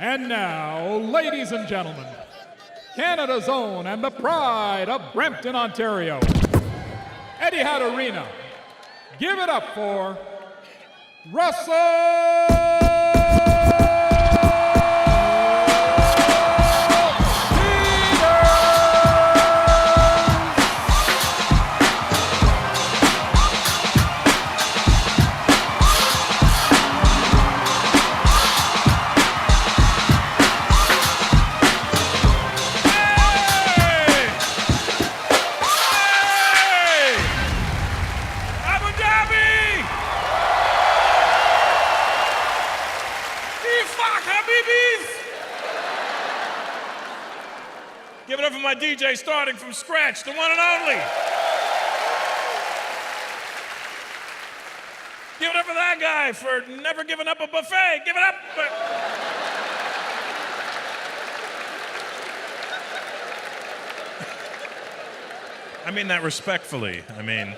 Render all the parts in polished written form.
And now, ladies and gentlemen, Canada's own and the pride of Brampton, Ontario, Etihad Arena. Give it up for Russell! Give it up for my DJ starting from scratch, the one and only. Give it up for that guy for never giving up a buffet. Give it up. I mean that respectfully. I mean,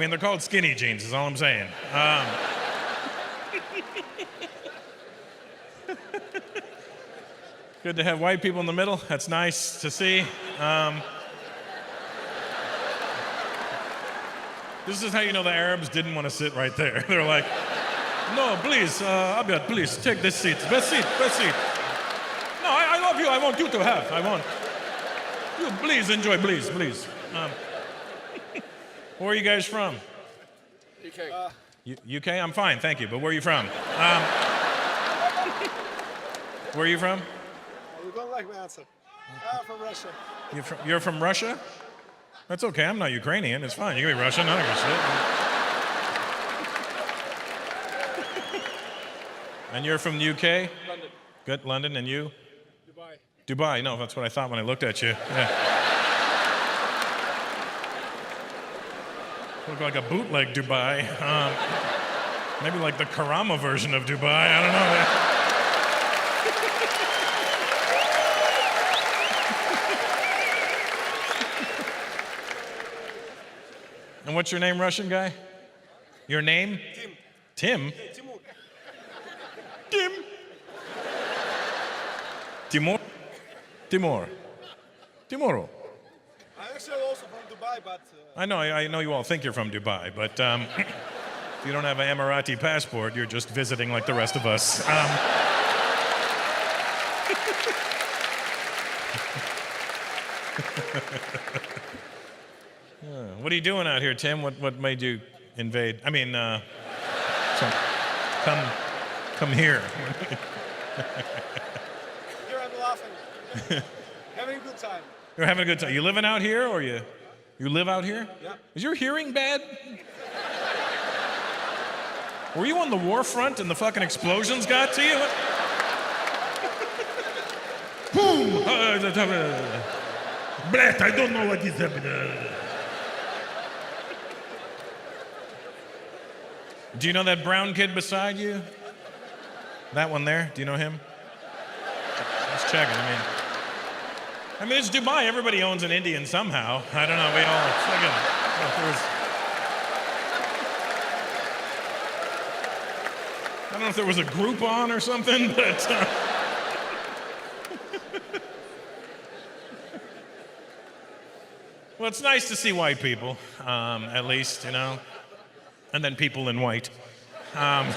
they're called skinny jeans, is all I'm saying. Good to have white people in the middle. That's nice to see. This is how you know the Arabs didn't want to sit right there. They're like, no, please, Abiyad, please, take this seat. Best seat, best seat. No, I love you. I want you to have. I want you. Please enjoy, please, please. Where are you guys from? UK. UK? I'm fine, thank you. But where are you from? Where are you from? You don't like my answer. From Russia. You're from Russia? That's okay. I'm not Ukrainian. It's fine. You can be Russian. I don't give a shit. And you're from the UK? London. Good. London. And you? Dubai. Dubai. No, that's what I thought when I looked at you. Yeah. Look like a bootleg Dubai. Maybe like the Karama version of Dubai. I don't know. And what's your name, Russian guy? Your name? Tim. Tim? Tim. Timur? Timur. Timuro. I'm actually also from Dubai, but... I know you all think you're from Dubai, but if you don't have an Emirati passport, you're just visiting like the rest of us. What are you doing out here, Tim? What made you invade? I mean, come here. Here I'm laughing. Having a good time. You're having a good time. You living out here, or you live out here? Yeah. Is your hearing bad? Were you on the war front and the fucking explosions got to you? Boom! Brett, I don't know what is happening. Do you know that brown kid beside you? That one there? Do you know him? Just checking. I mean, it's Dubai. Everybody owns an Indian somehow. I don't know. We all. I don't know if there was a Groupon or something, but. Well, it's nice to see white people, at least, you know. And then people in white. I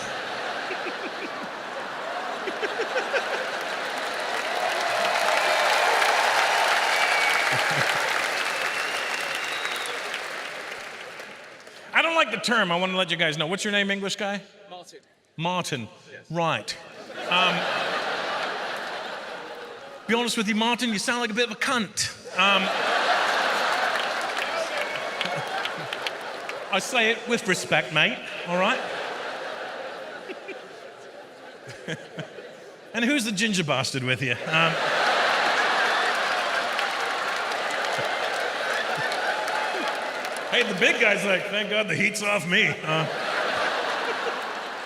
don't like the term. I want to let you guys know. What's your name, English guy? Martin. Martin. Yes. Right. Be honest with you, Martin, you sound like a bit of a cunt. I say it with respect, mate, all right? And who's the ginger bastard with you? Hey, the big guy's like, thank God the heat's off me.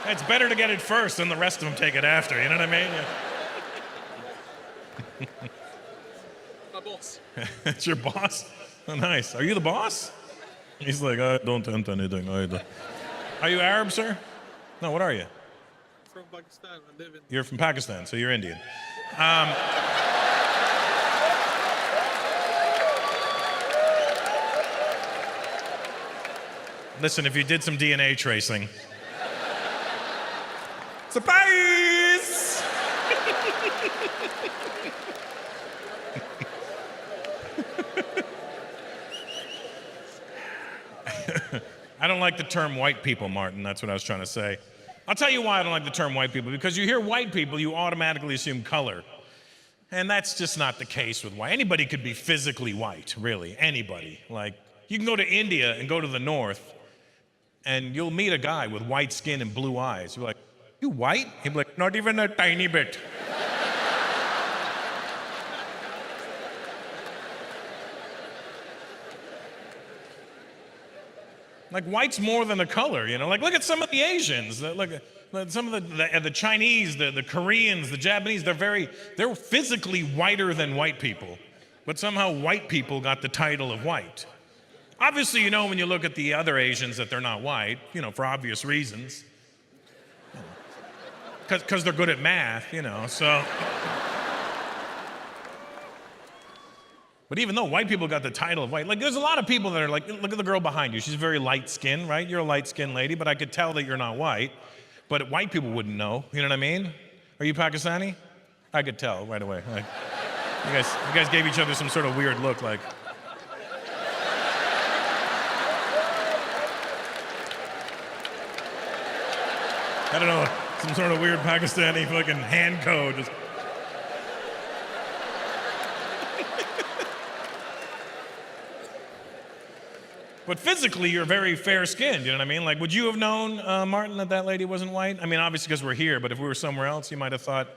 It's better to get it first than the rest of them take it after, you know what I mean? Yeah. My boss. It's your boss? Oh, nice. Are you the boss? He's like, I don't tent anything either. Are you Arab, sir? No, what are you? from Pakistan. I live in. You're from Pakistan, so you're Indian. Listen, if you did some DNA tracing. Surprise! I don't like the term white people, Martin. That's what I was trying to say. I'll tell you why I don't like the term white people. Because you hear white people, you automatically assume color. And that's just not the case with white. Anybody could be physically white, really. Anybody. Like, you can go to India and go to the north, and you'll meet a guy with white skin and blue eyes. You're like, you white? He'll be like, not even a tiny bit. Like, white's more than a color, you know? Like, look at some of the Asians. Look at some of the Chinese, the Koreans, the Japanese. They're physically whiter than white people. But somehow white people got the title of white. Obviously, you know, when you look at the other Asians that they're not white, you know, for obvious reasons. Because they're good at math, you know, so. But even though white people got the title of white, like there's a lot of people that are like, look at the girl behind you. She's very light-skinned, right? You're a light-skinned lady, but I could tell that you're not white. But white people wouldn't know, you know what I mean? Are you Pakistani? I could tell right away. Like, you guys gave each other some sort of weird look, like. I don't know, some sort of weird Pakistani fucking hand code. Just. But physically, you're very fair-skinned, you know what I mean? Like, would you have known, Martin, that lady wasn't white? I mean, obviously because we're here, but if we were somewhere else, you might have thought,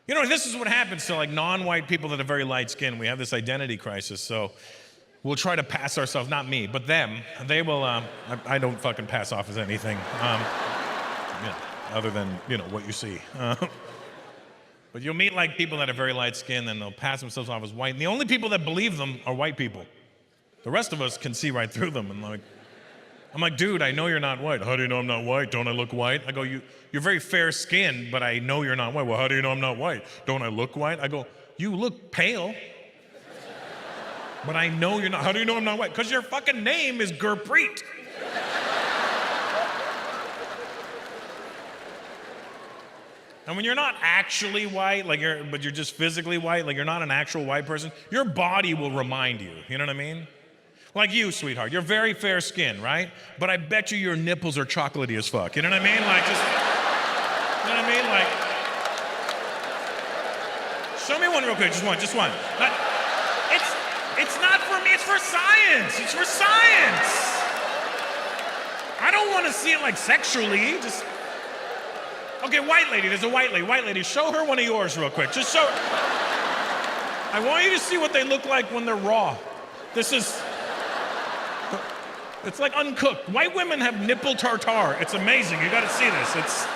you know, this is what happens to like non-white people that are very light skinned. We have this identity crisis, so we'll try to pass ourselves, not me, but them. They will, I don't fucking pass off as anything, other than, you know, what you see. But you'll meet like people that are very light skinned and they'll pass themselves off as white. And the only people that believe them are white people. The rest of us can see right through them. And like, I'm like, dude, I know you're not white. How do you know I'm not white? Don't I look white? I go, you're very fair skinned, but I know you're not white. Well, how do you know I'm not white? Don't I look white? I go, you look pale, but I know you're not. How do you know I'm not white? Because your fucking name is Gurpreet. And when you're not actually white, but you're just physically white, like you're not an actual white person, your body will remind you. You know what I mean? Like you, sweetheart, you're very fair skinned, right? But I bet you your nipples are chocolatey as fuck. You know what I mean? Like, just, you know what I mean? Like, show me one real quick, just one. It's not for me, it's for science. It's for science. I don't want to see it like sexually, just. Okay, white lady, there's a white lady. White lady, show her one of yours real quick. Just show her. I want you to see what they look like when they're raw. It's like uncooked. White women have nipple tartare. It's amazing, you gotta see this.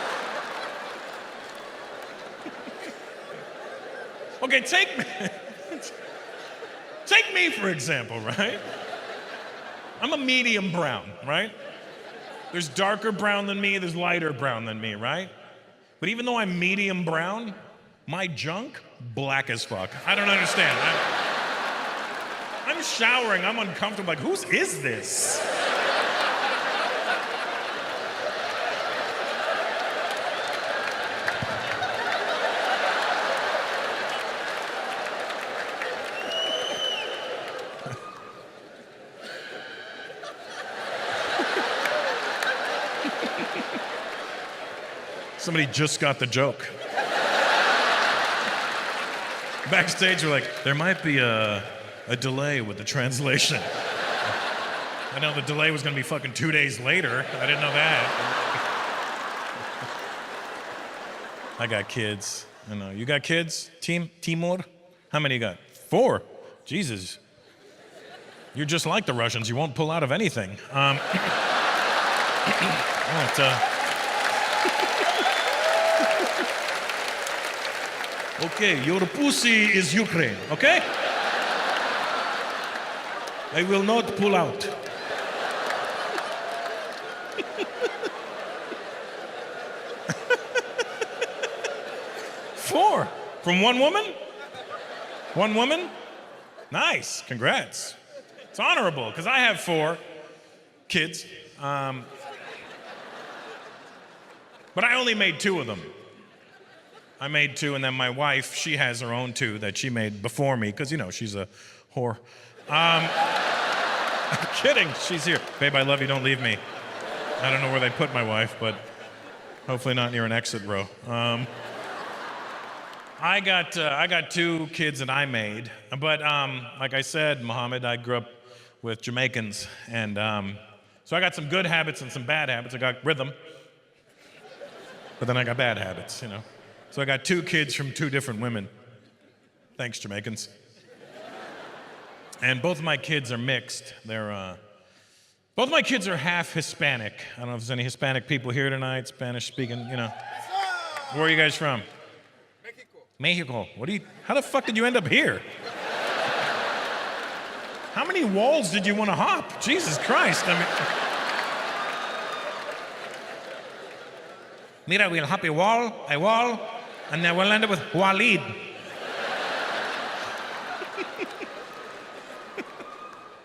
Okay, take me for example, right? I'm a medium brown, right? There's darker brown than me, there's lighter brown than me, right? But even though I'm medium brown, my junk, black as fuck. I don't understand. I'm showering, I'm uncomfortable, like, whose is this? Somebody just got the joke. Backstage, we're like, there might be a delay with the translation. I know the delay was gonna be fucking 2 days later. I didn't know that. I got kids. I know. You got kids, Timur? How many you got? 4. Jesus. You're just like the Russians. You won't pull out of anything. Okay, your pussy is Ukraine, okay? I will not pull out. 4. From one woman? One woman? Nice. Congrats. It's honorable, because I have 4 kids. But I only made 2 of them. I made 2, and then my wife, she has her own 2 that she made before me, because, you know, she's a whore. I'm kidding. She's here. Babe, I love you. Don't leave me. I don't know where they put my wife, but hopefully not near an exit row. I got 2 kids that I made, but like I said, Muhammad, I grew up with Jamaicans, and so I got some good habits and some bad habits. I got rhythm, but then I got bad habits, you know. So I got 2 kids from 2 different women. Thanks, Jamaicans. And both of my kids are mixed. Both of my kids are half Hispanic. I don't know if there's any Hispanic people here tonight, Spanish speaking, you know. Where are you guys from? Mexico. How the fuck did you end up here? How many walls did you want to hop? Jesus Christ, I mean. Mira, we'll hop a wall, and then we'll end up with Walid.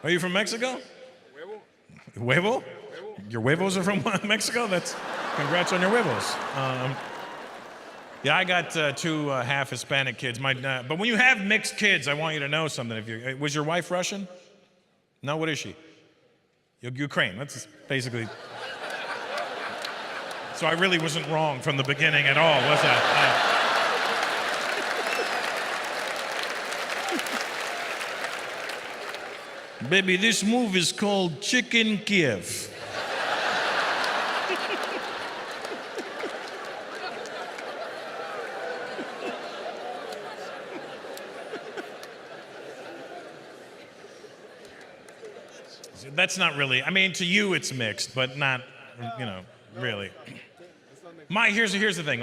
Are you from Mexico? Huevo? Your huevos are from Mexico? Congrats on your huevos. Yeah, I got 2 half Hispanic kids. But when you have mixed kids, I want you to know something. Was your wife Russian? No, what is she? Ukraine. That's basically. So I really wasn't wrong from the beginning at all, was I? Baby, this move is called Chicken Kiev. That's not really, I mean, to you it's mixed, but not, you know, really. Here's the thing.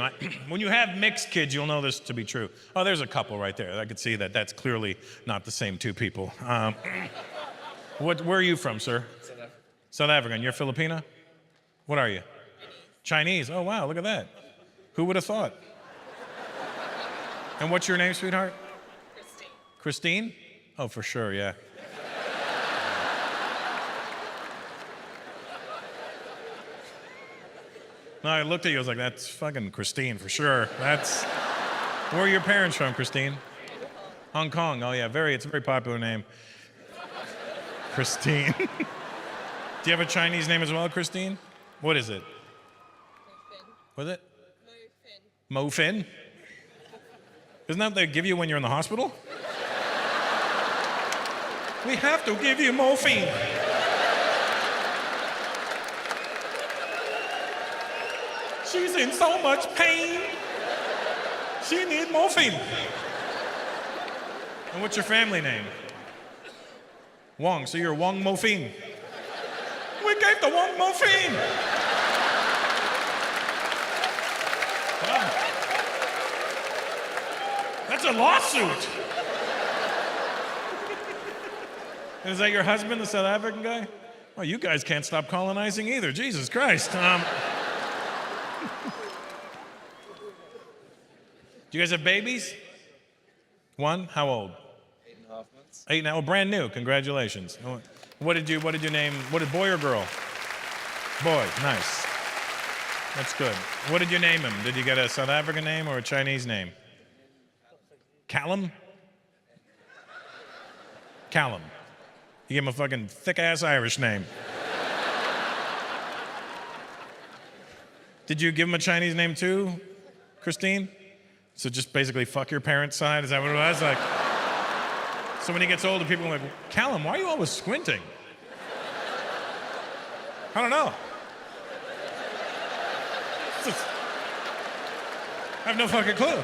When you have mixed kids, you'll know this to be true. Oh, there's a couple right there. I could see that. That's clearly not the same 2 people. Where are you from, sir? South Africa. South African. You're Filipina? What are you? Chinese. Oh, wow, look at that. Who would have thought? And what's your name, sweetheart? Christine. Christine? Oh, for sure, yeah. No, I looked at you, I was like, that's fucking Christine for sure. Where are your parents from, Christine? Hong Kong. Oh yeah, it's a very popular name. Christine. Do you have a Chinese name as well, Christine? What is it? Mo What is it? Fin. Mo Fin? Isn't that what they give you when you're in the hospital? We have to give you morphine. She's in so much pain. She needs morphine. And what's your family name? Wong. So you're Wong Morphine. We gave the Wong morphine. Wow. That's a lawsuit. Is that your husband, the South African guy? Well, you guys can't stop colonizing either. Jesus Christ. Do you guys have babies? One? How old? 8.5 months. 8 now. Brand new. Congratulations. What did you name? What did boy or girl? Boy. Nice. That's good. What did you name him? Did you get a South African name or a Chinese name? Callum? Callum. You gave him a fucking thick-ass Irish name. Did you give him a Chinese name too, Christine? So just basically fuck your parents' side? Is that what it was? Like, so when he gets older, people are like, Callum, why are you always squinting? I don't know. I have no fucking clue.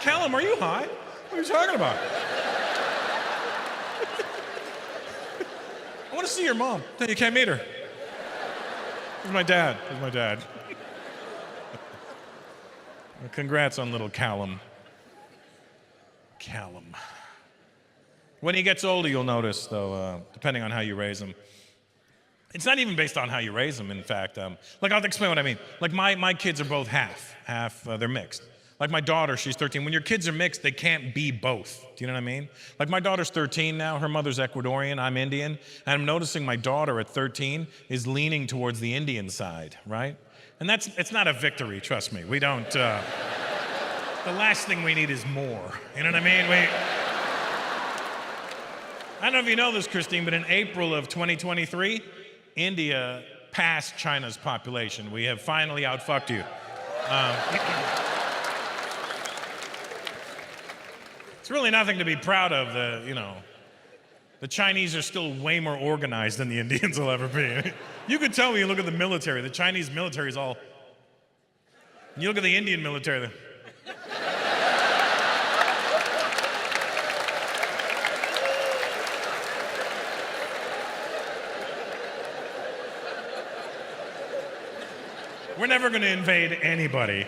Callum, are you high? What are you talking about? I want to see your mom. No, you can't meet her. Where's my dad? Where's my dad? Congrats on little Callum. Callum. When he gets older, you'll notice, though, depending on how you raise him, It's not even based on how you raise them, in fact. Like, I'll explain what I mean. Like, my kids are both half, they're mixed. Like my daughter, she's 13. When your kids are mixed, they can't be both. Do you know what I mean? Like my daughter's 13 now, her mother's Ecuadorian, I'm Indian, and I'm noticing my daughter at 13 is leaning towards the Indian side, right? And it's not a victory, trust me. We don't, the last thing we need is more. You know what I mean? I don't know if you know this, Christine, but in April of 2023, India passed China's population. We have finally outfucked you. It's really nothing to be proud of. The Chinese are still way more organized than the Indians will ever be. You could tell when you look at the military. The Chinese military is all. You look at the Indian military. We're never going to invade anybody.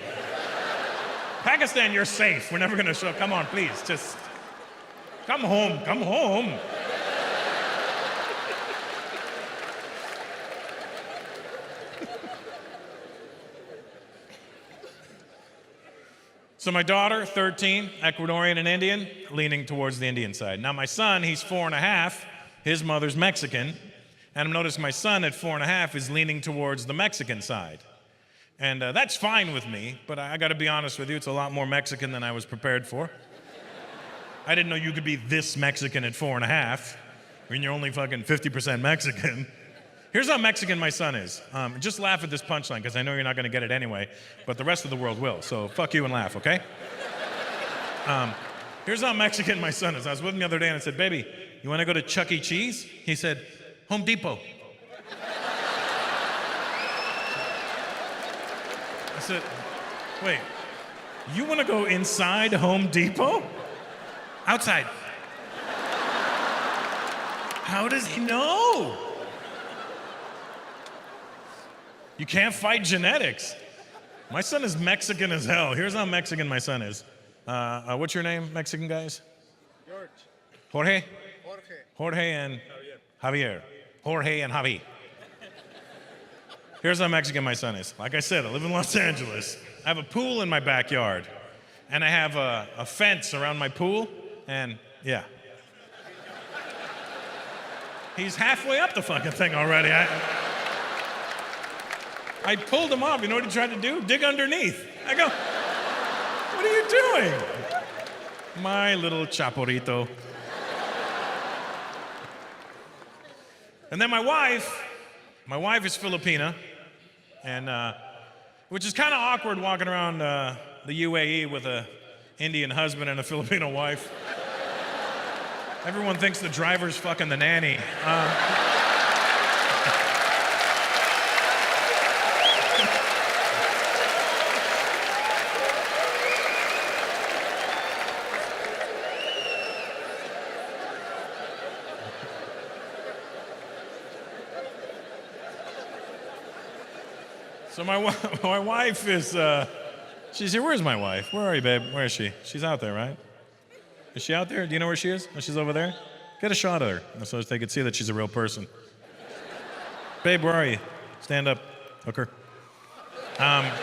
Pakistan, you're safe. We're never going to show. Come on, please. Just come home. Come home. So my daughter, 13, Ecuadorian and Indian, leaning towards the Indian side. Now my son, he's 4.5. His mother's Mexican. And I'm noticing my son at 4.5 is leaning towards the Mexican side. And that's fine with me, but I got to be honest with you, it's a lot more Mexican than I was prepared for. I didn't know you could be this Mexican at 4.5 when you're only fucking 50% Mexican. Here's how Mexican my son is. Just laugh at this punchline, because I know you're not going to get it anyway, but the rest of the world will, so fuck you and laugh, okay? Here's how Mexican my son is. I was with him the other day and I said, baby, you want to go to Chuck E. Cheese? He said, Home Depot. I said, wait, you want to go inside Home Depot? Outside. How does he know? You can't fight genetics. My son is Mexican as hell. Here's how Mexican my son is. What's your name, Mexican guys? George. Jorge? Jorge. Jorge and Javier. Jorge and Javi. Here's how Mexican my son is. Like I said, I live in Los Angeles. I have a pool in my backyard. And I have a fence around my pool. And yeah. He's halfway up the fucking thing already. I pulled him off. You know what he tried to do? Dig underneath. I go, what are you doing? My little chaporrito. And then my wife is Filipina, and which is kind of awkward walking around the UAE with an Indian husband and a Filipino wife. Everyone thinks the driver's fucking the nanny. So my wife is, she's here. Where's my wife? Where are you, babe? Where is she? She's out there, right? Is she out there? Do you know where she is? Oh, she's over there? Get a shot of her so they can see that she's a real person. Babe, where are you? Stand up, hooker. There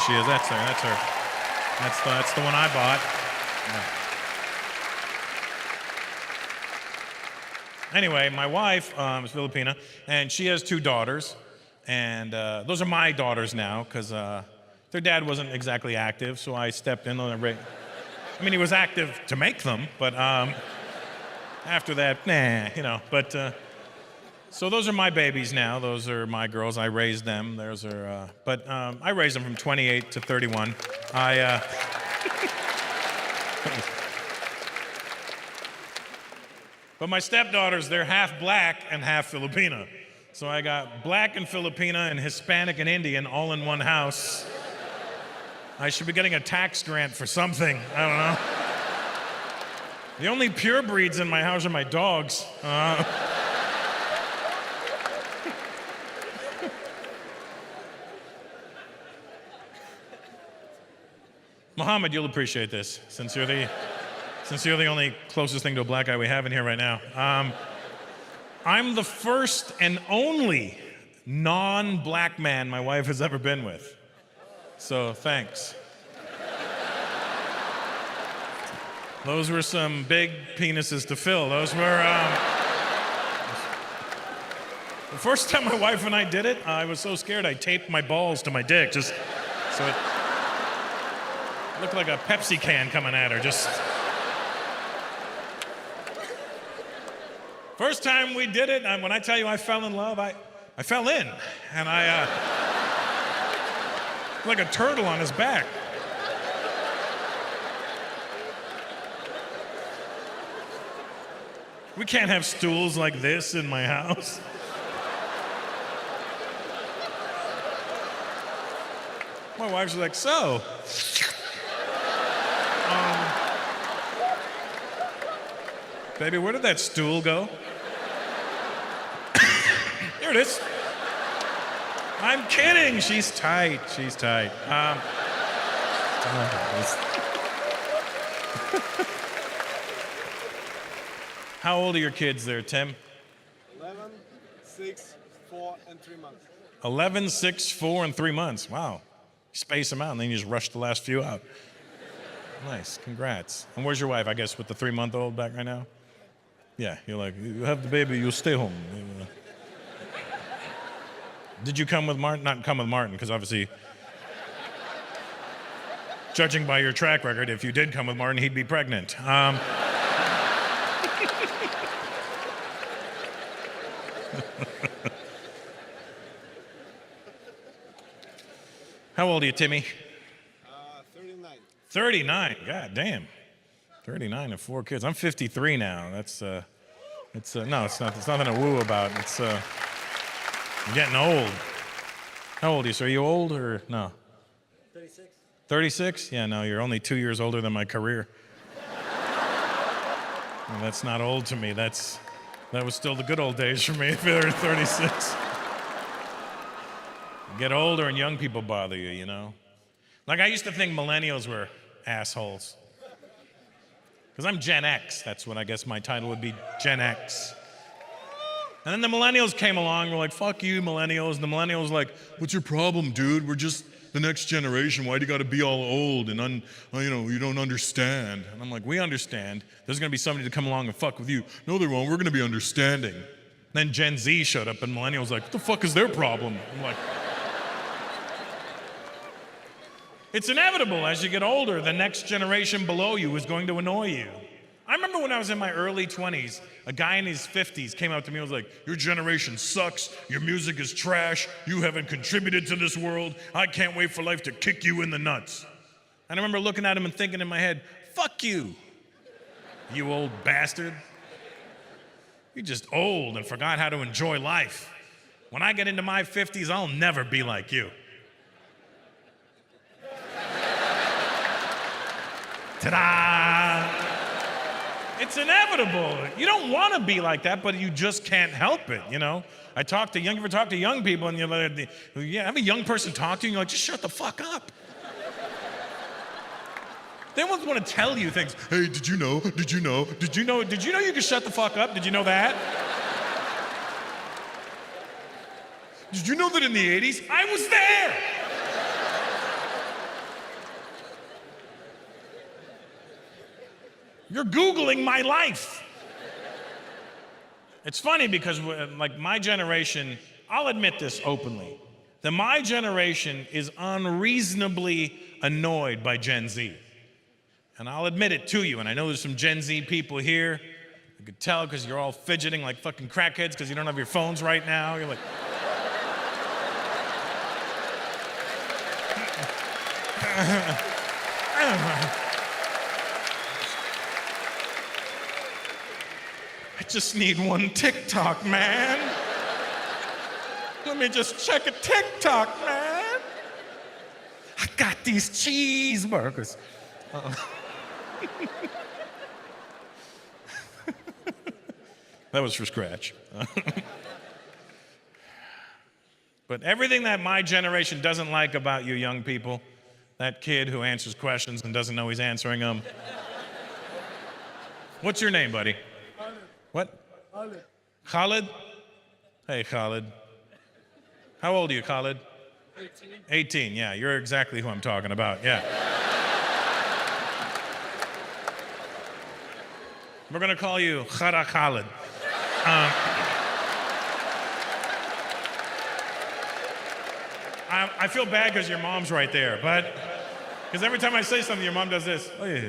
she is. That's her. That's her. That's the one I bought. Yeah. Anyway, my wife is Filipina, and she has 2 daughters, and those are my daughters now, because their dad wasn't exactly active, so I stepped in on a I mean, he was active to make them, but after that, nah, you know. But so those are my babies now. Those are my girls. I raised them. Those are, but I raised them from 28 to 31. But my stepdaughters, they're half black and half Filipina. So I got black and Filipina and Hispanic and Indian all in one house. I should be getting a tax grant for something. I don't know. The only pure breeds in my house are my dogs. Muhammad, you'll appreciate this, since you're the only closest thing to a black guy we have in here right now. I'm the first and only non-black man my wife has ever been with. So thanks. Those were some big penises to fill. Those were, the first time my wife and I did it, I was so scared I taped my balls to my dick, just so it looked like a Pepsi can coming at her, just. First time we did it, and when I tell you I fell in love, I fell in, and like a turtle on his back. We can't have stools like this in my house. My wife's like, so, baby, where did that stool go? Here it is. I'm kidding. She's tight. She's tight. How old are your kids there, Tim? 11, 6, 4, and 3 months. 11, 6, 4, and 3 months. Wow. You space them out, and then you just rush the last few out. Nice. Congrats. And where's your wife, I guess, with the 3-month-old back right now? Yeah, you're like, you have the baby, you'll stay home. Did you come with Martin? Not come with Martin, because obviously, judging by your track record, if you did come with Martin, he'd be pregnant. How old are you, Timmy? 39. 39. God damn. 39 and 4 kids. I'm 53 now. No, it's not. There's nothing to woo about. I'm getting old. How old are you? So are you old or no? 36. 36? Yeah, no, you're only 2 years older than my career. And that's not old to me. That was still the good old days for me if you're 36. You get older and young people bother you, you know? Like I used to think millennials were assholes. Because I'm Gen X. That's what I guess my title would be, Gen X. And then the millennials came along, we're like, fuck you, millennials. And the millennials like, what's your problem, dude? We're just the next generation. Why do you gotta be all old and you don't understand? And I'm like, we understand. There's gonna be somebody to come along and fuck with you. No, they won't, we're gonna be understanding. Then Gen Z showed up and millennials like, what the fuck is their problem? I'm like, it's inevitable as you get older, the next generation below you is going to annoy you. I remember when I was in my early 20s, a guy in his 50s came up to me and was like, your generation sucks, your music is trash, you haven't contributed to this world, I can't wait for life to kick you in the nuts. And I remember looking at him and thinking in my head, fuck you, you old bastard. You're just old and forgot how to enjoy life. When I get into my 50s, I'll never be like you. Ta-da! It's inevitable. You don't want to be like that, but you just can't help it, you know? You ever talk to young people and you're like, have a young person talk to you and you're like, just shut the fuck up. They always want to tell you things. Hey, did you know? Did you know? Did you know? Did you know you could shut the fuck up? Did you know that? Did you know that in the 80s, I was there? You're Googling my life. It's funny because like my generation, I'll admit this openly, that my generation is unreasonably annoyed by Gen Z. And I'll admit it to you, and I know there's some Gen Z people here. You could tell because you're all fidgeting like fucking crackheads because you don't have your phones right now. You're like... I just need one TikTok, man. Let me just check a TikTok, man. I got these cheeseburgers. That was for scratch. But everything that my generation doesn't like about you young people, that kid who answers questions and doesn't know he's answering them. What's your name, buddy? Olive. What? Olive. Khalid? Hey, Khalid. How old are you, Khalid? 18. 18, yeah, you're exactly who I'm talking about, yeah. We're gonna call you Khara Khalid. I feel bad because your mom's right there, but because every time I say something, your mom does this. Oh, yeah.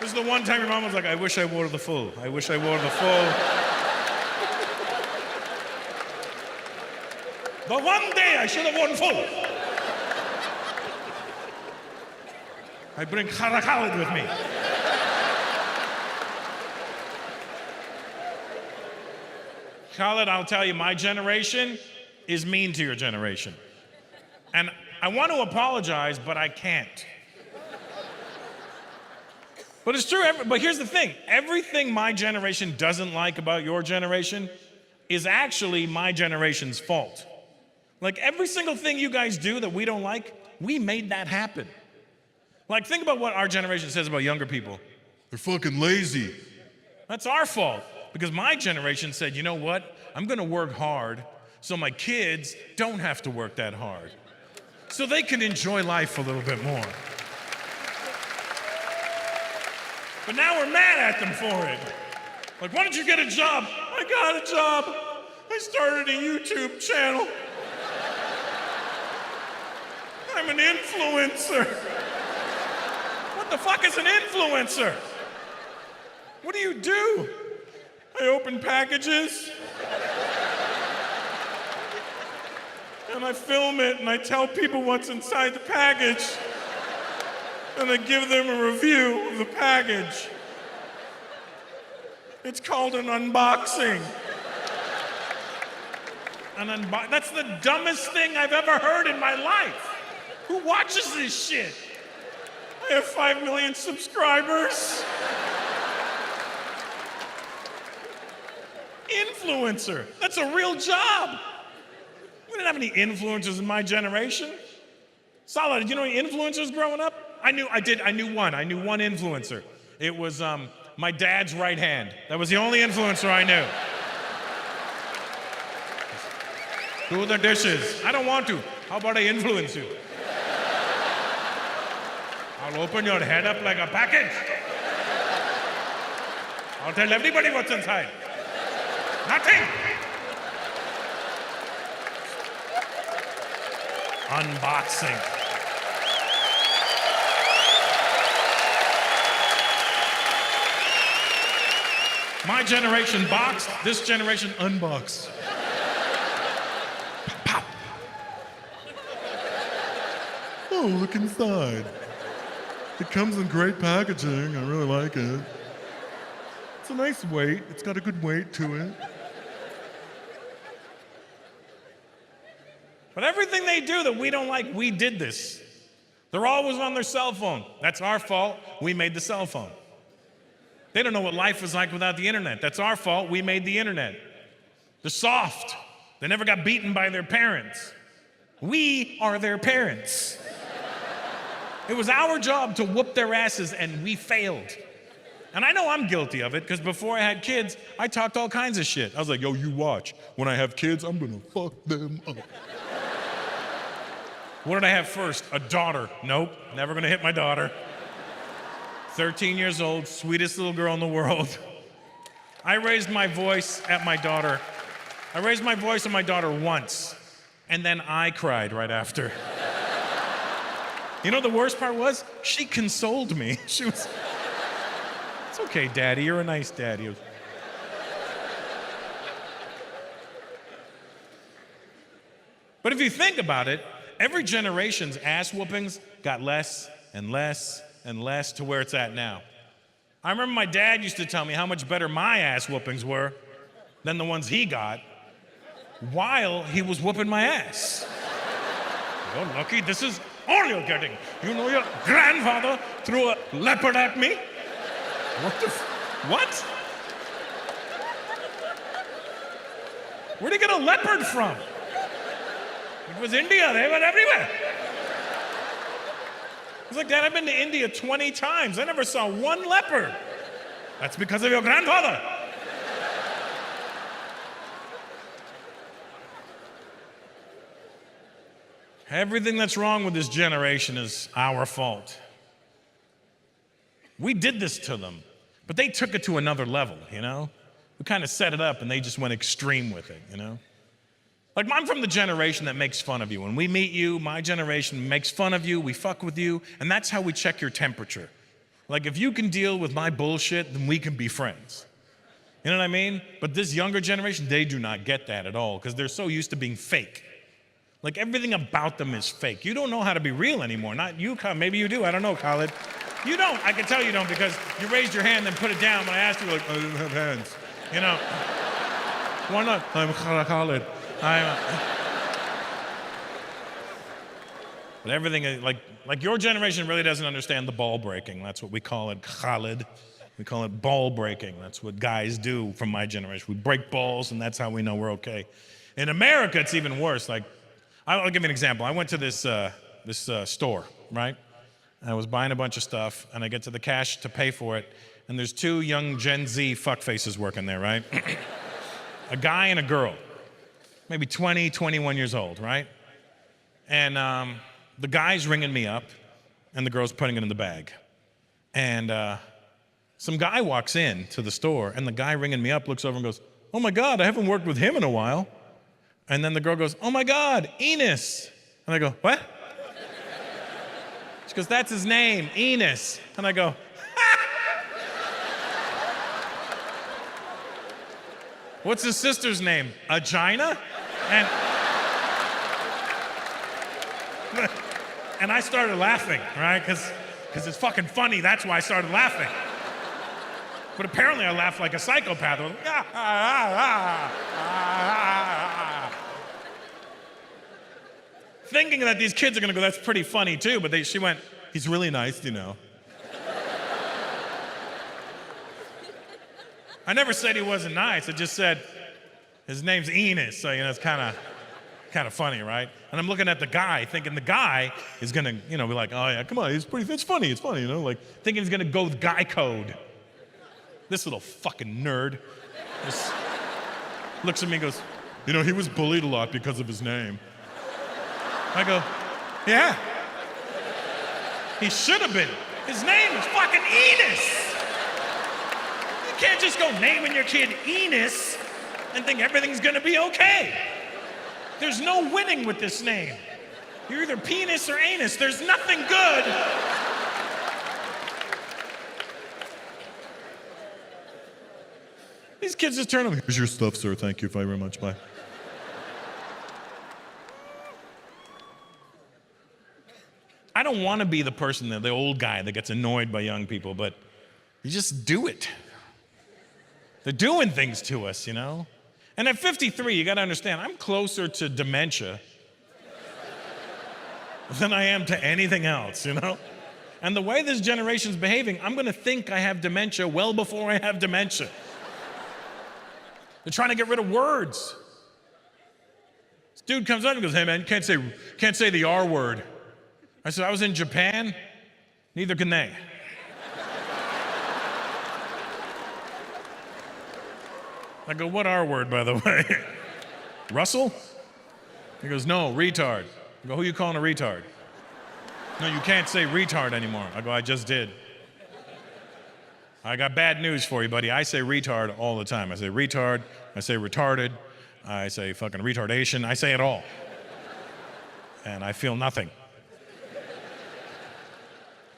This is the one time your mom was like, I wish I wore the full. I wish I wore the full. The one day I should have worn full. I bring Khara Khalid with me. Khalid, I'll tell you, my generation is mean to your generation. And I want to apologize, but I can't. But it's true, but here's the thing. Everything my generation doesn't like about your generation is actually my generation's fault. Like every single thing you guys do that we don't like, we made that happen. Like think about what our generation says about younger people. They're fucking lazy. That's our fault. Because my generation said, you know what? I'm gonna work hard so my kids don't have to work that hard. So they can enjoy life a little bit more. But now we're mad at them for it. Like, why don't you get a job? I got a job. I started a YouTube channel. I'm an influencer. What the fuck is an influencer? What do you do? I open packages, and I film it, and I tell people what's inside the package, and I give them a review of the package. It's called an unboxing. That's the dumbest thing I've ever heard in my life. Who watches this shit? I have 5 million subscribers. Influencer. That's a real job. We didn't have any influencers in my generation. Salah, did you know any influencers growing up? I knew one influencer. It was my dad's right hand. That was the only influencer I knew. Do the dishes. I don't want to. How about I influence you? I'll open your head up like a package. I'll tell everybody what's inside. Nothing. Unboxing. My generation boxed, this generation unboxed. Pop. Oh, look inside. It comes in great packaging. I really like it. It's a nice weight. It's got a good weight to it. But everything they do that we don't like, we did this. They're always on their cell phone. That's our fault. We made the cell phone. They don't know what life was like without the internet. That's our fault. We made the internet. They're soft. They never got beaten by their parents. We are their parents. It was our job to whoop their asses, and we failed. And I know I'm guilty of it, because before I had kids, I talked all kinds of shit. I was like, yo, you watch. When I have kids, I'm gonna fuck them up. What did I have first? A daughter. Nope, never gonna hit my daughter. 13 years old, sweetest little girl in the world. I raised my voice at my daughter. I raised my voice at my daughter once, and then I cried right after. You know the worst part was? She consoled me. She was, it's okay, Daddy, you're a nice daddy. But if you think about it, every generation's ass whoopings got less and less and less to where it's at now. I remember my dad used to tell me how much better my ass whoopings were than the ones he got while he was whooping my ass. You're lucky, this is all you're getting. You know your grandfather threw a leopard at me? What? Where'd he get a leopard from? It was India, they were everywhere. He's like, Dad, I've been to India 20 times. I never saw one leopard. That's because of your grandfather. Everything that's wrong with this generation is our fault. We did this to them, but they took it to another level, you know? We kind of set it up and they just went extreme with it, you know? Like, I'm from the generation that makes fun of you. When we meet you, my generation makes fun of you, we fuck with you, and that's how we check your temperature. Like, if you can deal with my bullshit, then we can be friends. You know what I mean? But this younger generation, they do not get that at all because they're so used to being fake. Like, everything about them is fake. You don't know how to be real anymore. Not you, maybe you do. I don't know, Khalid. You don't. I can tell you don't because you raised your hand and put it down when I asked you, like, I didn't have hands. You know? Why not? I'm Khalid. But everything is like your generation really doesn't understand the ball breaking. That's what we call it, Khalid. We call it ball breaking. That's what guys do from my generation. We break balls, and that's how we know we're okay. In America, it's even worse. Like, I'll give you an example. I went to this store, right? I was buying a bunch of stuff, and I get to the cash to pay for it, and there's two young Gen Z fuckfaces working there, right? A guy and a girl, maybe 20, 21 years old, right? And the guy's ringing me up, and the girl's putting it in the bag. And some guy walks in to the store, and the guy ringing me up looks over and goes, "Oh my God, I haven't worked with him in a while." And then the girl goes, "Oh my God, Enos." And I go, "What?" She goes, "That's his name, Enos." And I go, "What's his sister's name? Agina?" And I started laughing, right? Because it's fucking funny. That's why I started laughing. But apparently I laughed like a psychopath. I was like, thinking that these kids are gonna go, "That's pretty funny too," but she went, "He's really nice, you know." I never said he wasn't nice. I just said his name's Enos, so it's kind of funny, right? And I'm looking at the guy, thinking the guy is gonna, be like, "Oh yeah, come on, it's funny, like thinking he's gonna go with guy code. This little fucking nerd just looks at me and goes, "He was bullied a lot because of his name." I go, "Yeah, he should have been. His name is fucking Enos. You can't just go naming your kid Enos and think everything's gonna be okay. There's no winning with this name. You're either penis or anus. There's nothing good." These kids just turn on me. "Here's your stuff, sir. Thank you very much. Bye." I don't want to be the person, the old guy that gets annoyed by young people, but you just do it. They're doing things to us, And at 53, you got to understand, I'm closer to dementia than I am to anything else, And the way this generation's behaving, I'm going to think I have dementia well before I have dementia. They're trying to get rid of words. This dude comes up and goes, "Hey man, can't say the R word." I said, "I was in Japan, neither can they." I go, "What R word, by the way?" "Russell?" He goes, "No, retard." I go, "Who you calling a retard?" "No, you can't say retard anymore." I go, "I just did." "I got bad news for you, buddy. I say retard all the time. I say retard, I say retarded, I say fucking retardation, I say it all. And I feel nothing."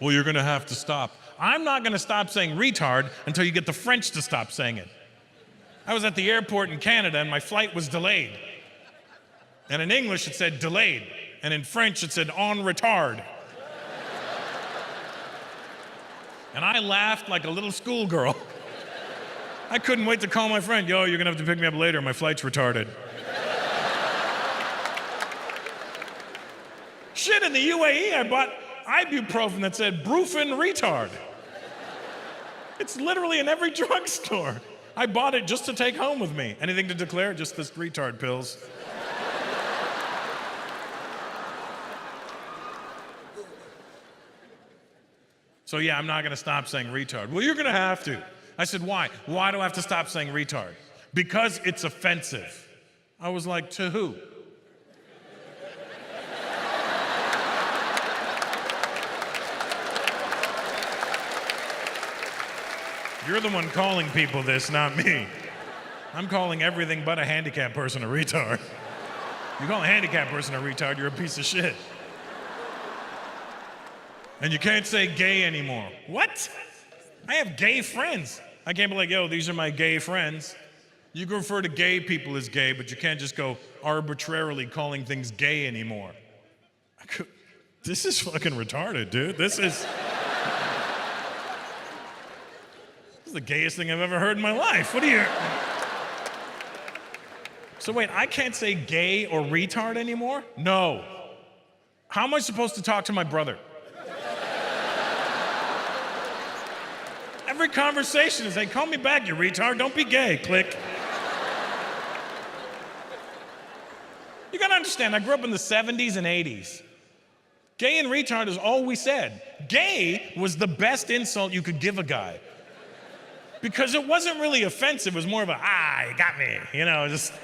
"Well, you're gonna have to stop." I'm not gonna stop saying retard until you get the French to stop saying it. I was at the airport in Canada and my flight was delayed. And in English it said delayed, and in French it said en retard. And I laughed like a little schoolgirl. I couldn't wait to call my friend. "Yo, you're gonna have to pick me up later, my flight's retarded." Shit, in the UAE I bought ibuprofen that said Brufen retard. It's literally in every drugstore. I bought it just to take home with me. Anything to declare? Just this retard pills. So yeah, I'm not gonna stop saying retard. "Well, you're gonna have to." I said, why? Why do I have to stop saying retard? Because it's offensive. I was like, to who? You're the one calling people this, not me. I'm calling everything but a handicapped person a retard. You call a handicapped person a retard, you're a piece of shit. And you can't say gay anymore. What? I have gay friends. I can't be like, yo, these are my gay friends. You can refer to gay people as gay, but you can't just go arbitrarily calling things gay anymore. This is fucking retarded, dude. This is the gayest thing I've ever heard in my life. What are you? So wait, I can't say gay or retard anymore? No. How am I supposed to talk to my brother? Every conversation is like, call me back, you retard, don't be gay, click. You gotta understand, I grew up in the 70s and 80s. Gay and retard is all we said. Gay was the best insult you could give a guy. Because it wasn't really offensive, it was more of a, you got me, just...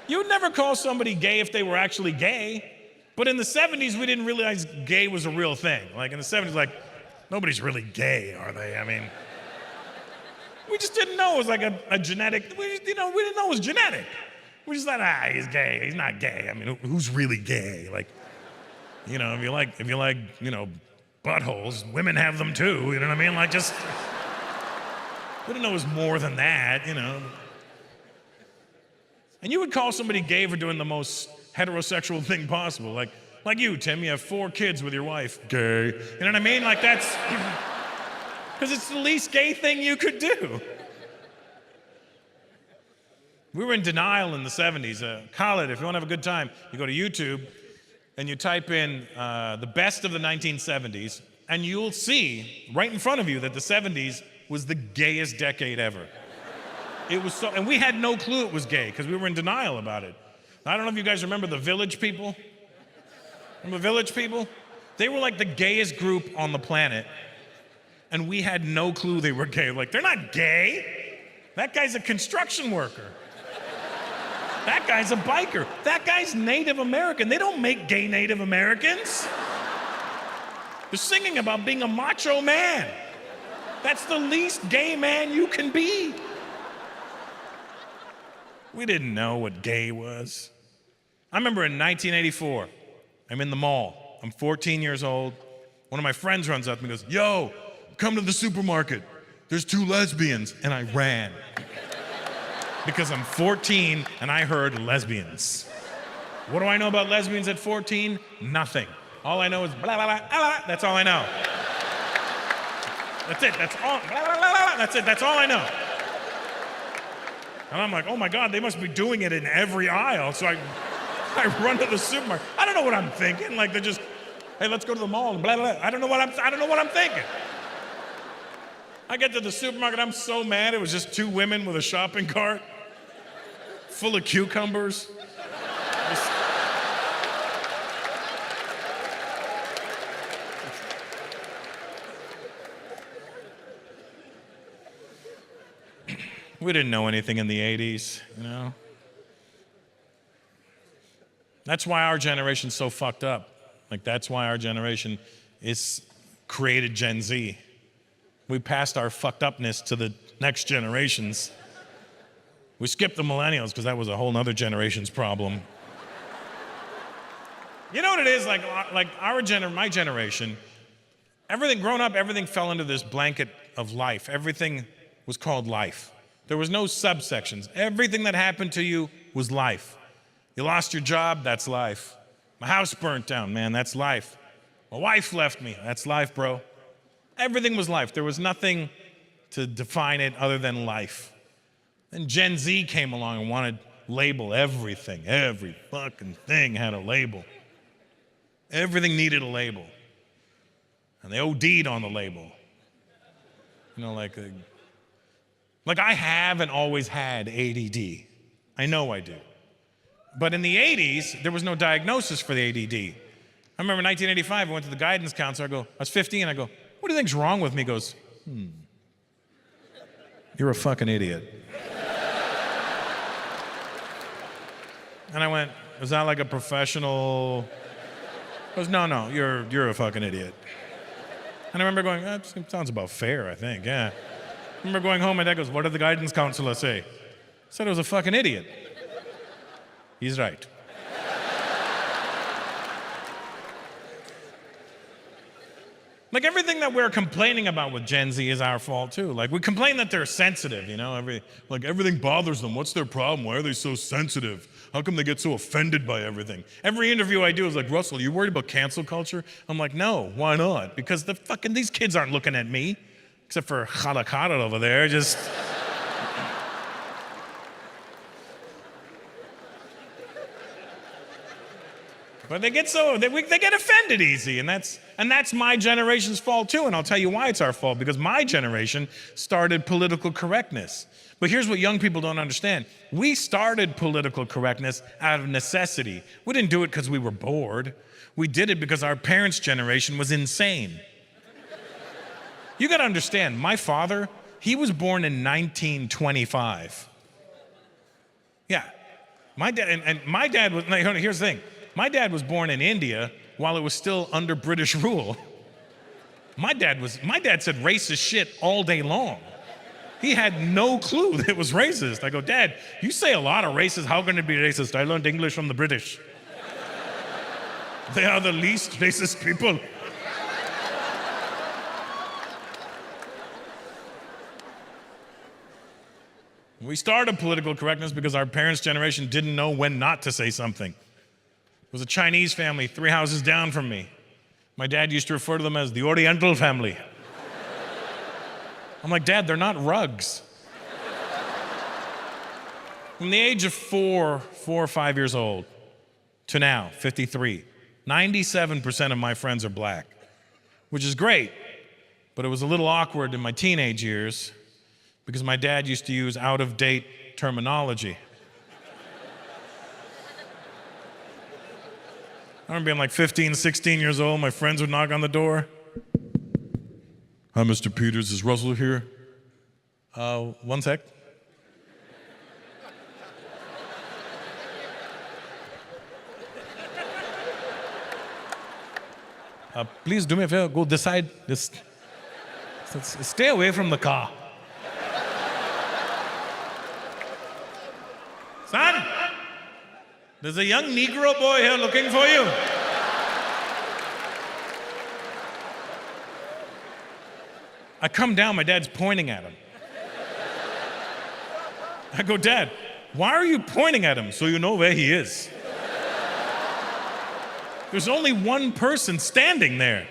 You would never call somebody gay if they were actually gay. But in the 70s, we didn't realize gay was a real thing. Like in the 70s, like, nobody's really gay, are they? I mean, we just didn't know it was like a genetic, we didn't know it was genetic. We just thought, he's gay, he's not gay. I mean, who's really gay? Like, if you like, buttholes, women have them too, you know what I mean? Like just, we didn't know it was more than that, And you would call somebody gay for doing the most heterosexual thing possible. Like you, Tim, you have 4 kids with your wife. Gay. You know what I mean? Like that's, because it's the least gay thing you could do. We were in denial in the 70s. Khaled, if you want to have a good time, you go to YouTube and you type in the best of the 1970s, and you'll see right in front of you that the 70s was the gayest decade ever. It was so, and we had no clue it was gay because we were in denial about it. I don't know if you guys remember the Village People. Remember the Village People? They were like the gayest group on the planet, and we had no clue they were gay. Like, they're not gay. That guy's a construction worker. That guy's a biker. That guy's Native American. They don't make gay Native Americans. They're singing about being a macho man. That's the least gay man you can be. We didn't know what gay was. I remember in 1984, I'm in the mall. I'm 14 years old. One of my friends runs up to me and goes, yo, come to the supermarket. There's 2 lesbians. And I ran. Because I'm 14 and I heard lesbians. What do I know about lesbians at 14? Nothing. All I know is blah, blah, blah, blah. That's all I know. That's it. That's all. Blah, blah, blah, blah. That's it. That's all I know. And I'm like, oh my God, they must be doing it in every aisle. So I run to the supermarket. I don't know what I'm thinking. Like they're just, hey, let's go to the mall and blah, blah, blah. I don't know what I'm thinking. I get to the supermarket, I'm so mad. It was just 2 women with a shopping cart full of cucumbers. We didn't know anything in the 80s, That's why our generation's so fucked up. Like, that's why our generation is created Gen Z. We passed our fucked upness to the next generations. We skipped the millennials because that was a whole nother generation's problem. You know what it is? Like my generation, growing up, everything fell into this blanket of life. Everything was called life. There was no subsections. Everything that happened to you was life. You lost your job, that's life. My house burnt down, man, that's life. My wife left me, that's life, bro. Everything was life. There was nothing to define it other than life. Then Gen Z came along and wanted to label everything. Every fucking thing had a label. Everything needed a label. And they OD'd on the label. Like I have and always had ADD. I know I do. But in the 80s, there was no diagnosis for the ADD. I remember in 1985, I went to the guidance counselor. I was 15, I go, what do you think's wrong with me? He goes, You're a fucking idiot. And I went, is that like a professional? He goes, no, you're a fucking idiot. And I remember going, that sounds about fair, I think, yeah. I remember going home, my dad goes, what did the guidance counselor say? I said I was a fucking idiot. He's right. Like everything that we're complaining about with Gen Z is our fault too. Like we complain that they're sensitive, you know, everything bothers them. What's their problem? Why are they so sensitive? How come they get so offended by everything? Every interview I do is like, Russell, you worried about cancel culture? I'm like, no, why not? Because these kids aren't looking at me, except for Khalakara over there, just. But they get offended easy, and that's my generation's fault too, and I'll tell you why it's our fault, because my generation started political correctness. But here's what young people don't understand. We started political correctness out of necessity. We didn't do it because we were bored. We did it because our parents' generation was insane. You gotta understand, my father, he was born in 1925. Yeah, my dad, and my dad was, here's the thing. My dad was born in India while it was still under British rule. My dad said racist shit all day long. He had no clue that it was racist. I go, Dad, you say a lot of racist. How can it be racist? I learned English from the British. They are the least racist people. We started political correctness because our parents' generation didn't know when not to say something. It was a Chinese family 3 houses down from me. My dad used to refer to them as the Oriental family. I'm like, Dad, they're not rugs. From the age of 4 or 5 years old to now, 53, 97% of my friends are black, which is great, but it was a little awkward in my teenage years because my dad used to use out-of-date terminology. I remember being like 15, 16 years old, my friends would knock on the door. Hi, Mr. Peters, is Russell here? One sec. Please do me a favor, go this side. Just stay away from the car. Son, there's a young Negro boy here looking for you. I come down, my dad's pointing at him. I go, Dad, why are you pointing at him? So you know where he is. There's only one person standing there.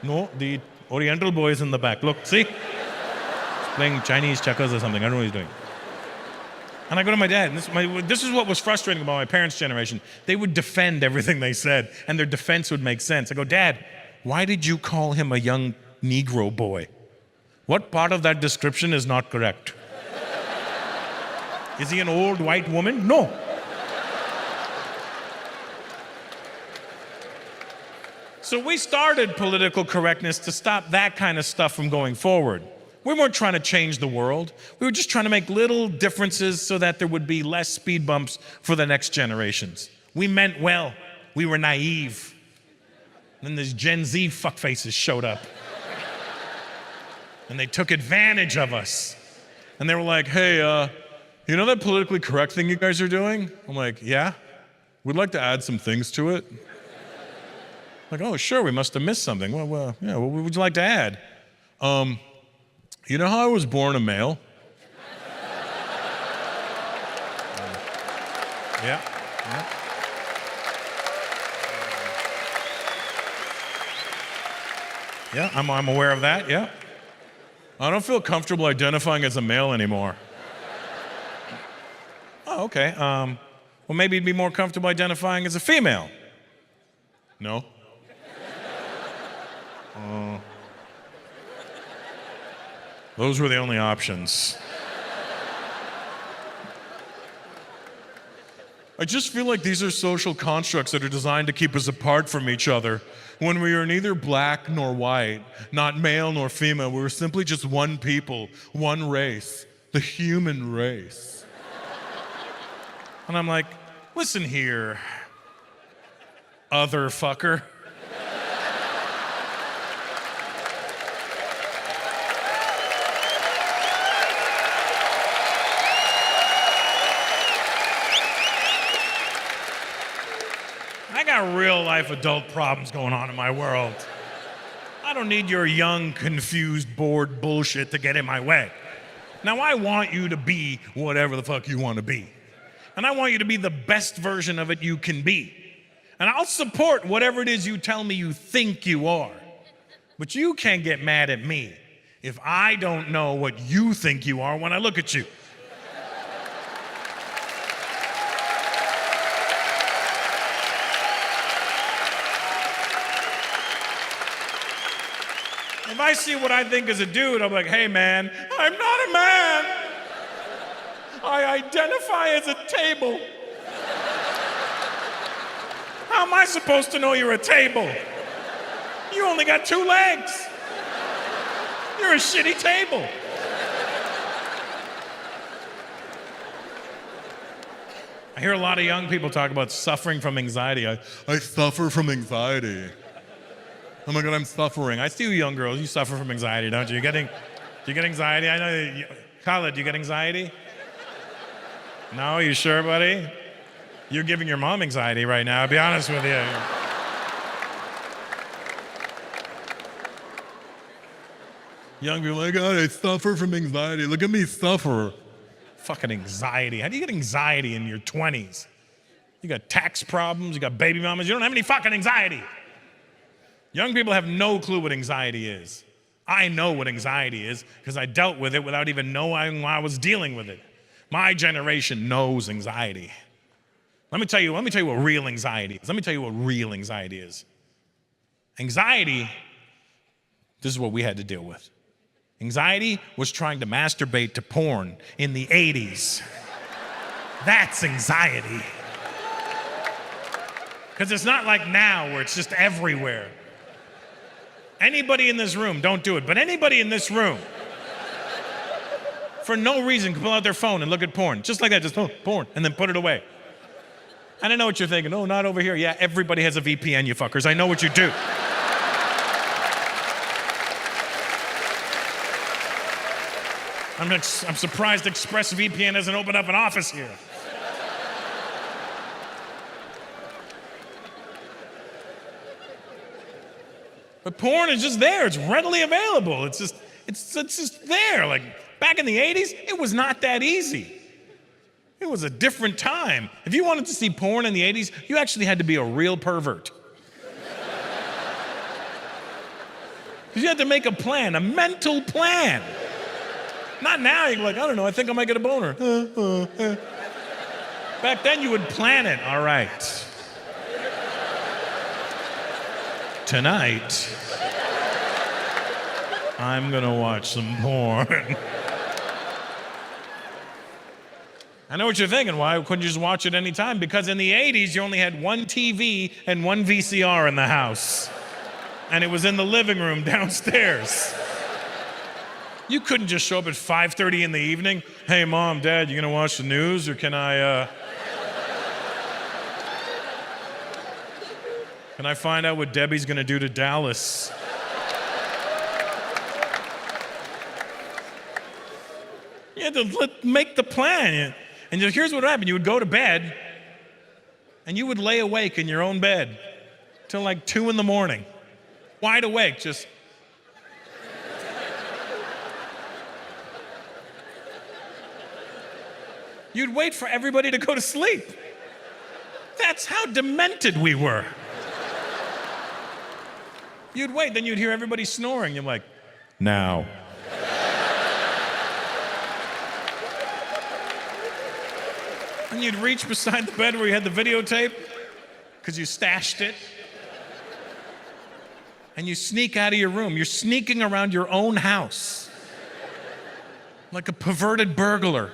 No, the Oriental boy is in the back. Look, see? He's playing Chinese checkers or something. I don't know what he's doing. And I go to my dad, and this is what was frustrating about my parents' generation. They would defend everything they said, and their defense would make sense. I go, Dad, why did you call him a young Negro boy? What part of that description is not correct? Is he an old white woman? No. So we started political correctness to stop that kind of stuff from going forward. We weren't trying to change the world. We were just trying to make little differences so that there would be less speed bumps for the next generations. We meant well. We were naive. And then these Gen Z fuckfaces showed up. And they took advantage of us. And they were like, hey, you know that politically correct thing you guys are doing? I'm like, yeah? We'd like to add some things to it. Like, oh, sure, we must have missed something. Well, yeah, what would you like to add? You know how I was born a male? Yeah. Yeah, I'm aware of that, yeah. I don't feel comfortable identifying as a male anymore. Oh, okay. Well, maybe you'd be more comfortable identifying as a female. No? Those were the only options. I just feel like these are social constructs that are designed to keep us apart from each other. When we are neither black nor white, not male nor female, we're simply just one people, one race, the human race. And I'm like, listen here, other fucker. I got real life adult problems going on in my world. I don't need your young, confused, bored bullshit to get in my way. Now, I want you to be whatever the fuck you want to be. And I want you to be the best version of it you can be. And I'll support whatever it is you tell me you think you are. But you can't get mad at me if I don't know what you think you are when I look at you. If I see what I think is a dude, I'm like, hey man, I'm not a man. I identify as a table. How am I supposed to know you're a table? You only got 2 legs. You're a shitty table. I hear a lot of young people talk about suffering from anxiety. I suffer from anxiety. Oh my God, I'm suffering. I see you young girls, you suffer from anxiety, don't you? Do you get anxiety? I know Khaled, do you get anxiety? No, you sure, buddy? You're giving your mom anxiety right now, I'll be honest with you. Young people, like, God, I suffer from anxiety. Look at me suffer. Fucking anxiety. How do you get anxiety in your 20s? You got tax problems, you got baby mamas, you don't have any fucking anxiety. Young people have no clue what anxiety is. I know what anxiety is because I dealt with it without even knowing I was dealing with it. My generation knows anxiety. Let me tell you what real anxiety is. Let me tell you what real anxiety is. Anxiety, this is what we had to deal with. Anxiety was trying to masturbate to porn in the 80s. That's anxiety. Because it's not like now where it's just everywhere. Anybody in this room, don't do it, but anybody in this room, for no reason, can pull out their phone and look at porn. Just like that, just porn, and then put it away. And I know what you're thinking, oh, not over here. Yeah, everybody has a VPN, you fuckers. I know what you do. I'm surprised ExpressVPN hasn't opened up an office here. But porn is just there. It's readily available. It's just there. Like back in the 80s, it was not that easy. It was a different time. If you wanted to see porn in the 80s, you actually had to be a real pervert. Because you had to make a plan, a mental plan. Not now, you're like, I don't know, I think I might get a boner. Back then you would plan it. All right. Tonight, I'm gonna watch some porn. I know what you're thinking. Why couldn't you just watch it anytime? Because in the 80s, you only had one TV and one VCR in the house. And it was in the living room downstairs. You couldn't just show up at 5:30 in the evening. Hey, Mom, Dad, you gonna watch the news or can I find out what Debbie's gonna do to Dallas? You had to make the plan. And here's what happened. You would go to bed and you would lay awake in your own bed till like 2 in the morning. Wide awake, just. You'd wait for everybody to go to sleep. That's how demented we were. You'd wait, then you'd hear everybody snoring. You're like, now. And you'd reach beside the bed where you had the videotape, because you stashed it. And you sneak out of your room. You're sneaking around your own house like a perverted burglar.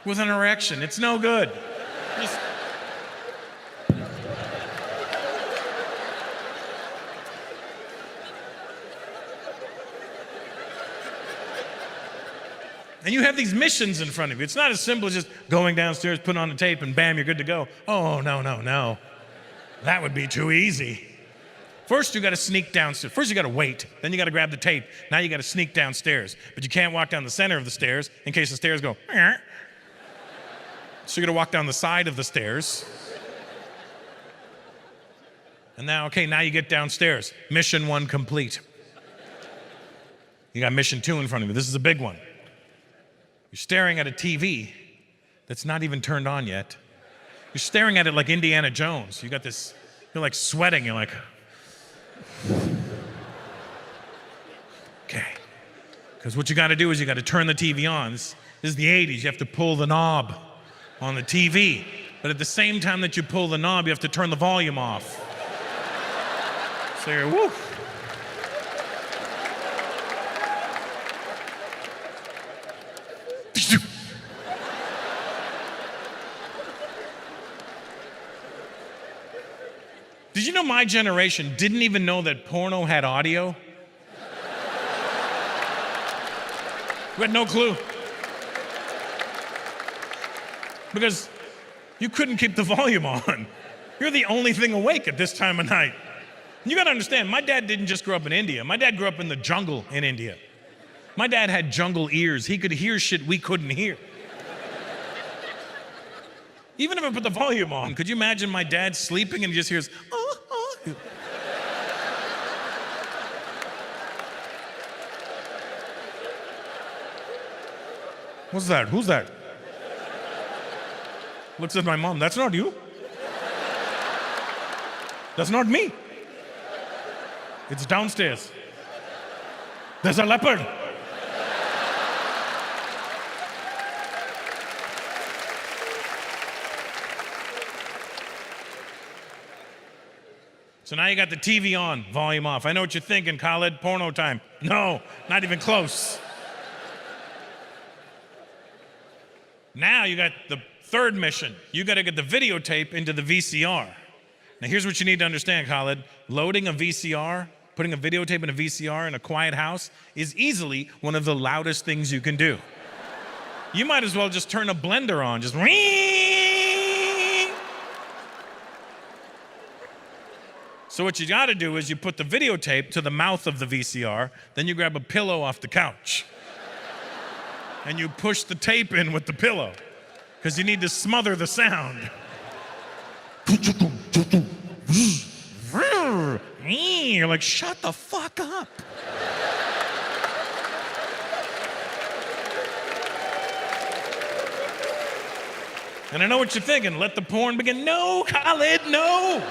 with an erection. It's no good. Just... And you have these missions in front of you. It's not as simple as just going downstairs, putting on the tape, and bam, you're good to go. Oh, no, no, no. That would be too easy. First, you got to sneak downstairs. First, you got to wait. Then you got to grab the tape. Now you got to sneak downstairs. But you can't walk down the center of the stairs in case the stairs go. So you got to walk down the side of the stairs. And now, okay, now you get downstairs. Mission 1 complete. You got mission 2 in front of you. This is a big one. You're staring at a TV that's not even turned on yet. You're staring at it like Indiana Jones. You got this, you're like sweating. You're like, okay. Because what you got to do is you got to turn the TV on. This is the 80s. You have to pull the knob on the TV. But at the same time that you pull the knob, you have to turn the volume off. So you're, woo. Did you know my generation didn't even know that porno had audio? We had no clue. Because you couldn't keep the volume on. You're the only thing awake at this time of night. You gotta understand, my dad didn't just grow up in India. My dad grew up in the jungle in India. My dad had jungle ears. He could hear shit we couldn't hear. Even if I put the volume on, could you imagine my dad sleeping and he just hears, oh. What's that? Who's that? Looks at my mom. That's not you. That's not me. It's downstairs. There's a leopard. So now you got the TV on, volume off. I know what you're thinking, Khaled, porno time. No, not even close. Now you got the third mission. You got to get the videotape into the VCR. Now here's what you need to understand, Khaled. Loading a VCR, putting a videotape in a VCR in a quiet house is easily one of the loudest things you can do. You might as well just turn a blender on, just ring. So what you got to do is you put the videotape to the mouth of the VCR, then you grab a pillow off the couch. And you push the tape in with the pillow, because you need to smother the sound. You're like, shut the fuck up. And I know what you're thinking, let the porn begin. No, Khaled, no.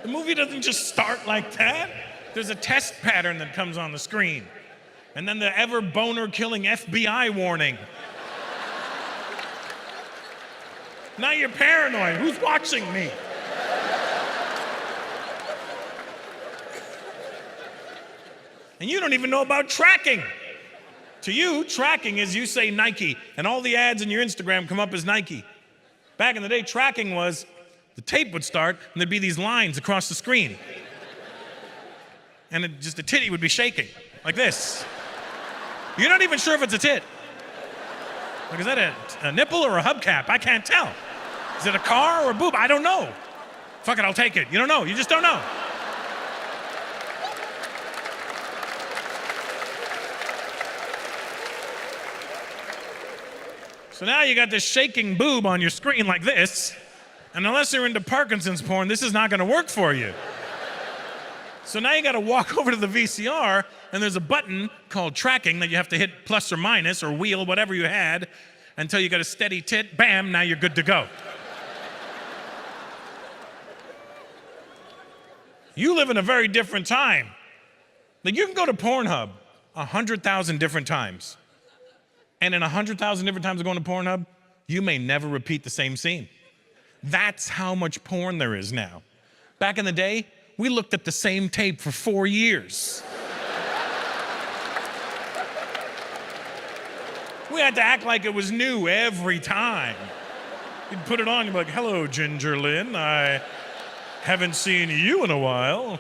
The movie doesn't just start like that. There's a test pattern that comes on the screen. And then the ever boner-killing FBI warning. Now you're paranoid. Who's watching me? And you don't even know about tracking. To you, tracking is you say Nike, and all the ads in your Instagram come up as Nike. Back in the day, tracking was the tape would start, and there'd be these lines across the screen. And just the titty would be shaking, like this. You're not even sure if it's a tit. Like, is that a nipple or a hubcap? I can't tell. Is it a car or a boob? I don't know. Fuck it, I'll take it. You don't know, you just don't know. So now you got this shaking boob on your screen like this, and unless you're into Parkinson's porn, this is not gonna work for you. So now you gotta walk over to the VCR, and there's a button called tracking that you have to hit plus or minus or wheel, whatever you had, until you got a steady tit, bam, now you're good to go. You live in a very different time. Like, you can go to Pornhub 100,000 different times. And in 100,000 different times of going to Pornhub, you may never repeat the same scene. That's how much porn there is now. Back in the day, we looked at the same tape for 4 years. had to act like it was new every time. You'd put it on, you'd be like, hello, Ginger Lynn. I haven't seen you in a while.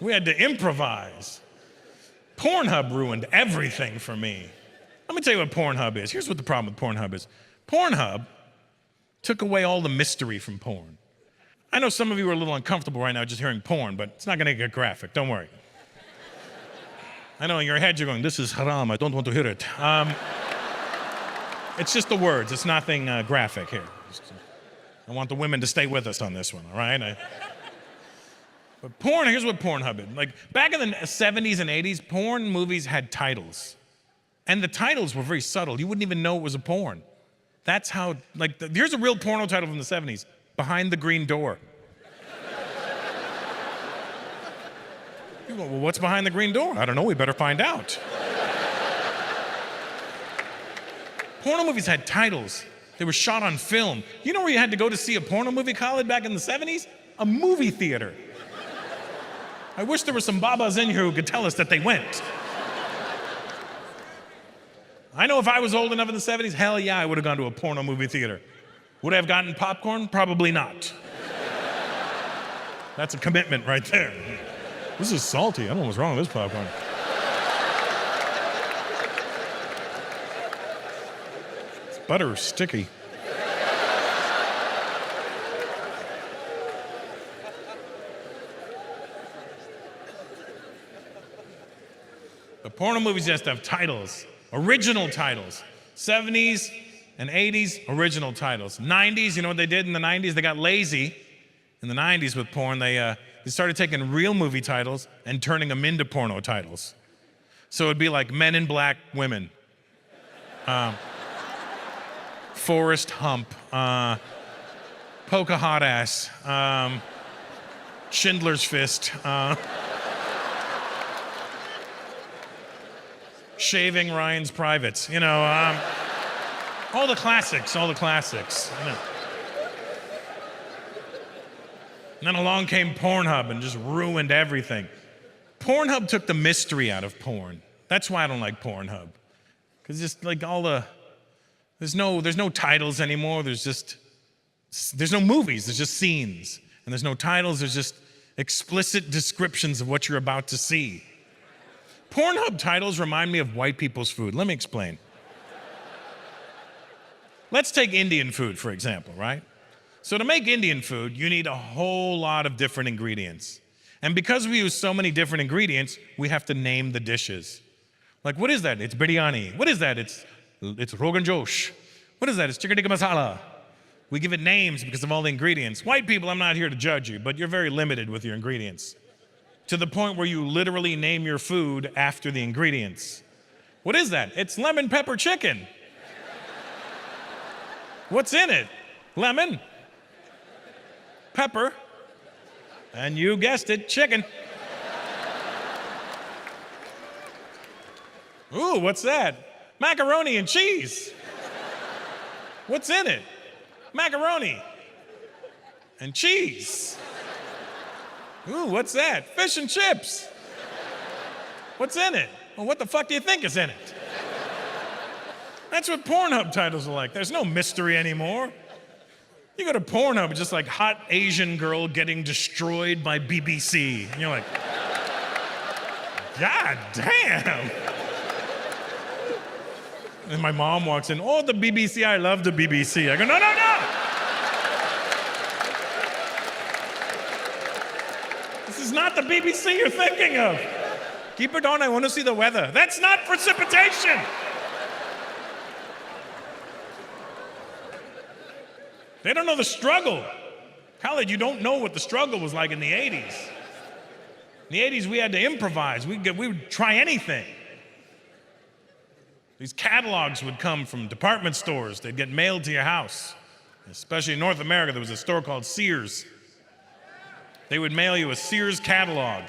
We had to improvise. Pornhub ruined everything for me. Let me tell you what Pornhub is. Here's what the problem with Pornhub is. Pornhub took away all the mystery from porn. I know some of you are a little uncomfortable right now just hearing porn, but it's not going to get graphic. Don't worry. I know in your head you're going, this is haram. I don't want to hear it. It's just the words. It's nothing graphic here. I want the women to stay with us on this one, all right? But porn, here's what Pornhub is. Like, back in the 70s and 80s, porn movies had titles. And the titles were very subtle. You wouldn't even know it was a porn. That's how, like, here's a real porno title from the 70s, Behind the Green Door. You go, well, what's behind the green door? I don't know, we better find out. Porno movies had titles. They were shot on film. You know where you had to go to see a porno movie, Khalid, back in the 70s? A movie theater. I wish there were some babas in here who could tell us that they went. I know if I was old enough in the 70s, hell yeah, I would have gone to a porno movie theater. Would I have gotten popcorn? Probably not. That's a commitment right there. This is salty. I don't know what's wrong with this popcorn. It's butter sticky. But porno movies just have titles, original titles. 70s and 80s, original titles. 90s, you know what they did in the 90s? They got lazy in the 90s with porn. They started taking real movie titles and turning them into porno titles. So it'd be like Men in Black Women, Forrest Hump, Poke a Hot Ass, Schindler's Fist, Shaving Ryan's Privates, you know, all the classics, you know. And then along came Pornhub and just ruined everything. Pornhub took the mystery out of porn. That's why I don't like Pornhub. Because just like there's no titles anymore, there's no movies, there's just scenes. And there's no titles, there's just explicit descriptions of what you're about to see. Pornhub titles remind me of white people's food. Let me explain. Let's take Indian food, for example, right? So to make Indian food, you need a whole lot of different ingredients. And because we use so many different ingredients, we have to name the dishes. Like, what is that? It's biryani. What is that? It's Rogan Josh. What is that? It's chicken tikka masala. We give it names because of all the ingredients. White people, I'm not here to judge you, but you're very limited with your ingredients. To the point where you literally name your food after the ingredients. What is that? It's lemon pepper chicken. What's in it? Lemon, pepper, and you guessed it, chicken. Ooh, what's that? Macaroni and cheese. What's in it? Macaroni and cheese. Ooh, what's that? Fish and chips. What's in it? Well, what the fuck do you think is in it? That's what Pornhub titles are like. There's no mystery anymore. You go to Pornhub, it's just like hot Asian girl getting destroyed by BBC. And you're like, God damn. And my mom walks in, oh, the BBC, I love the BBC. I go, no, no, no. This is not the BBC you're thinking of. Keep it on, I want to see the weather. That's not precipitation. They don't know the struggle. Khalid, you don't know what the struggle was like in the 80s. In the 80s, we had to improvise. We would try anything. These catalogs would come from department stores. They'd get mailed to your house. Especially in North America, there was a store called Sears. They would mail you a Sears catalog.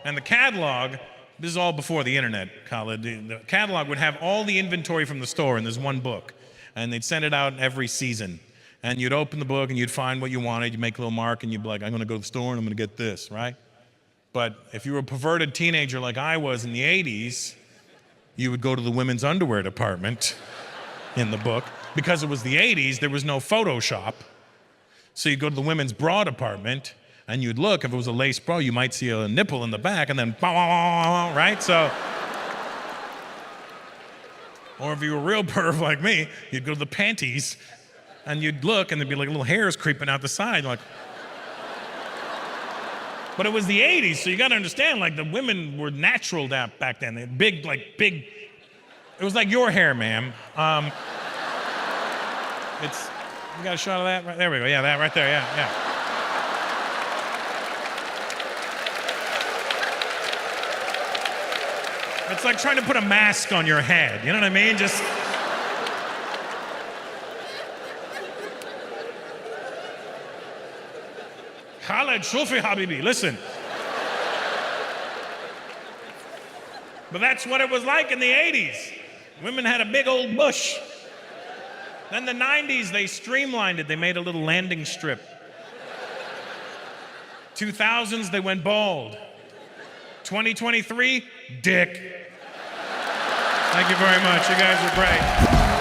And the catalog, this is all before the internet, Khalid. The catalog would have all the inventory from the store in this one book. And they'd send it out every season. And you'd open the book and you'd find what you wanted. You'd make a little mark and you'd be like, I'm going to go to the store and I'm going to get this, right? But if you were a perverted teenager like I was in the 80s, you would go to the women's underwear department in the book. Because it was the 80s, there was no Photoshop. So you'd go to the women's bra department, and you'd look. If it was a lace bra, you might see a nipple in the back, and then, right? So, or if you were a real perv like me, you'd go to the panties, and you'd look, and there'd be like little hairs creeping out the side, like. But it was the 80s, so you gotta understand, like, the women were natural back then. They had big, it was like your hair, ma'am. You got a shot of that? Right, there we go, yeah, that right there, yeah. It's like trying to put a mask on your head, you know what I mean? Just. Khaled, Shufi Habibi, listen. But that's what it was like in the 80s. Women had a big old bush. Then the 90s, they streamlined it. They made a little landing strip. 2000s, they went bald. 2023, dick. Thank you very much. You guys are great.